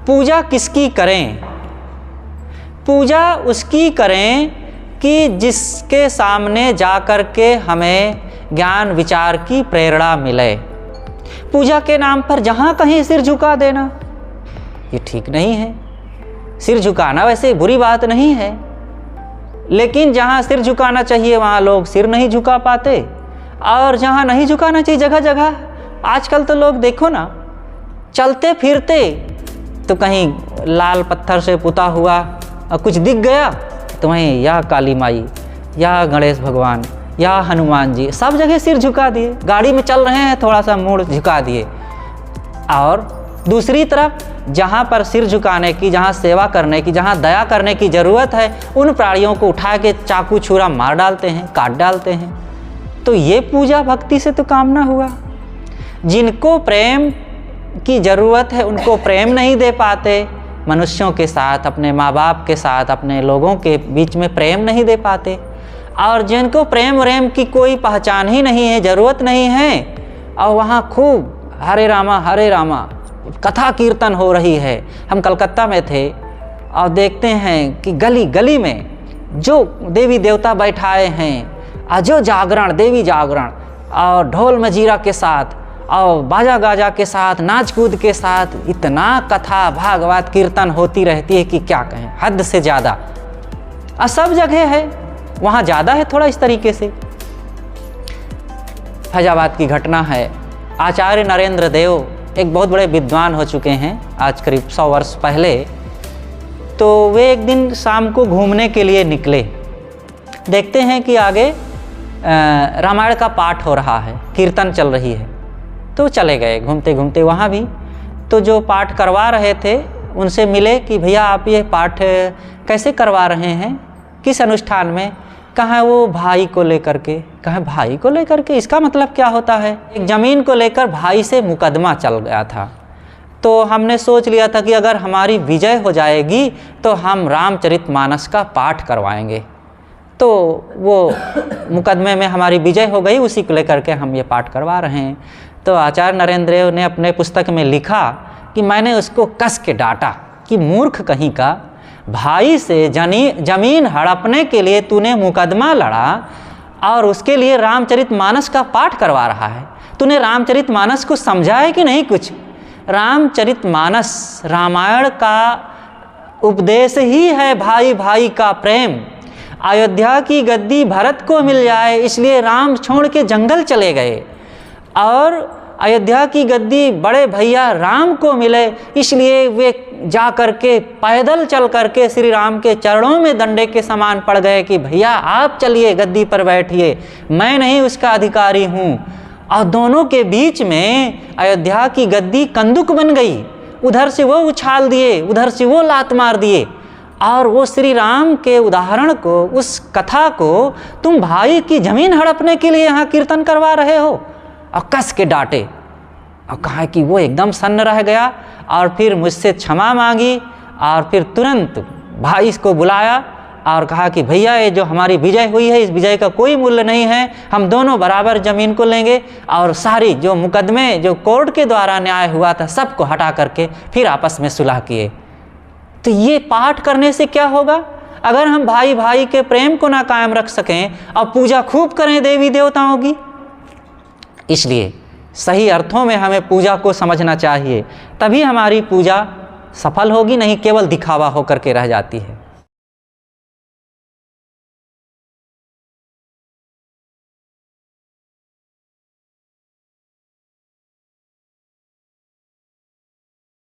पूजा किसकी करें? पूजा उसकी करें कि जिसके सामने जाकर के हमें ज्ञान विचार की प्रेरणा मिले। पूजा के नाम पर जहाँ कहीं सिर झुका देना ये ठीक नहीं है। सिर झुकाना वैसे बुरी बात नहीं है, लेकिन जहाँ सिर झुकाना चाहिए वहाँ लोग सिर नहीं झुका पाते, और जहाँ नहीं झुकाना चाहिए जगह जगह आजकल तो लोग देखो ना, चलते फिरते तो कहीं लाल पत्थर से पुता हुआ और कुछ दिख गया तो वहीं या काली माई या गणेश भगवान या हनुमान जी, सब जगह सिर झुका दिए। गाड़ी में चल रहे हैं थोड़ा सा मुड़ झुका दिए। और दूसरी तरफ जहाँ पर सिर झुकाने की, जहाँ सेवा करने की, जहाँ दया करने की ज़रूरत है, उन प्राणियों को उठा के चाकू छुरा मार डालते हैं, काट डालते हैं। तो ये पूजा भक्ति से तो काम ना हुआ। जिनको प्रेम की ज़रूरत है उनको प्रेम नहीं दे पाते, मनुष्यों के साथ, अपने माँ बाप के साथ, अपने लोगों के बीच में प्रेम नहीं दे पाते। और जिनको प्रेम की कोई पहचान ही नहीं है, ज़रूरत नहीं है, और वहाँ खूब हरे रामा कथा कीर्तन हो रही है। हम कलकत्ता में थे और देखते हैं कि गली गली में जो देवी देवता बैठाए हैं और जो जागरण, देवी जागरण और ढोल मजीरा के साथ और बाजा गाजा के साथ, नाच कूद के साथ, इतना कथा भागवत कीर्तन होती रहती है कि क्या कहें, हद से ज़्यादा। और सब जगह है, वहाँ ज़्यादा है थोड़ा इस तरीके से। फैजाबाद की घटना है। आचार्य नरेंद्र देव एक बहुत बड़े विद्वान हो चुके हैं, आज करीब 100 वर्ष पहले। तो वे एक दिन शाम को घूमने के लिए निकले। देखते हैं कि आगे रामायण का पाठ हो रहा है, कीर्तन चल रही है। तो चले गए घूमते घूमते वहाँ भी। तो जो पाठ करवा रहे थे उनसे मिले कि भैया आप ये पाठ कैसे करवा रहे हैं, किस अनुष्ठान में? कहाँ वो भाई को लेकर के। कहाँ भाई को लेकर के, इसका मतलब क्या होता है? एक ज़मीन को लेकर भाई से मुकदमा चल गया था। तो हमने सोच लिया था कि अगर हमारी विजय हो जाएगी तो हम रामचरितमानस का पाठ करवाएंगे। तो वो मुकदमे में हमारी विजय हो गई, उसी को लेकर के हम ये पाठ करवा रहे हैं। तो आचार्य नरेंद्र देव ने अपने पुस्तक में लिखा कि मैंने उसको कस के डांटा कि मूर्ख कहीं का, भाई से जमीन हड़पने के लिए तूने मुकदमा लड़ा और उसके लिए रामचरितमानस का पाठ करवा रहा है। तूने रामचरितमानस को समझा है कि नहीं कुछ? रामचरितमानस रामायण का उपदेश ही है, भाई भाई का प्रेम। अयोध्या की गद्दी भरत को मिल जाए इसलिए राम छोड़ के जंगल चले गए, और अयोध्या की गद्दी बड़े भैया राम को मिले इसलिए वे जा कर के पैदल चल करके श्री राम के चरणों में डंडे के समान पड़ गए कि भैया आप चलिए गद्दी पर बैठिए, मैं नहीं उसका अधिकारी हूँ। और दोनों के बीच में अयोध्या की गद्दी कंदुक बन गई। उधर से वो उछाल दिए, उधर से वो लात मार दिए। और वो श्री राम के उदाहरण को, उस कथा को तुम भाई की ज़मीन हड़पने के लिए यहाँ कीर्तन करवा रहे हो। और कस के डांटे और कहा कि वो एकदम सन्न रह गया और फिर मुझसे क्षमा मांगी। और फिर तुरंत भाई इसको बुलाया और कहा कि भैया ये जो हमारी विजय हुई है, इस विजय का कोई मूल्य नहीं है, हम दोनों बराबर ज़मीन को लेंगे। और सारी जो मुकदमे, जो कोर्ट के द्वारा न्याय हुआ था, सबको हटा करके फिर आपस में सुलह किए। तो ये पाठ करने से क्या होगा? अगर हम भाई भाई के प्रेम को ना कायम रख सकें और पूजा खूब करें देवी देवताओं की, इसलिए सही अर्थों में हमें पूजा को समझना चाहिए, तभी हमारी पूजा सफल होगी, नहीं केवल दिखावा होकर के रह जाती है।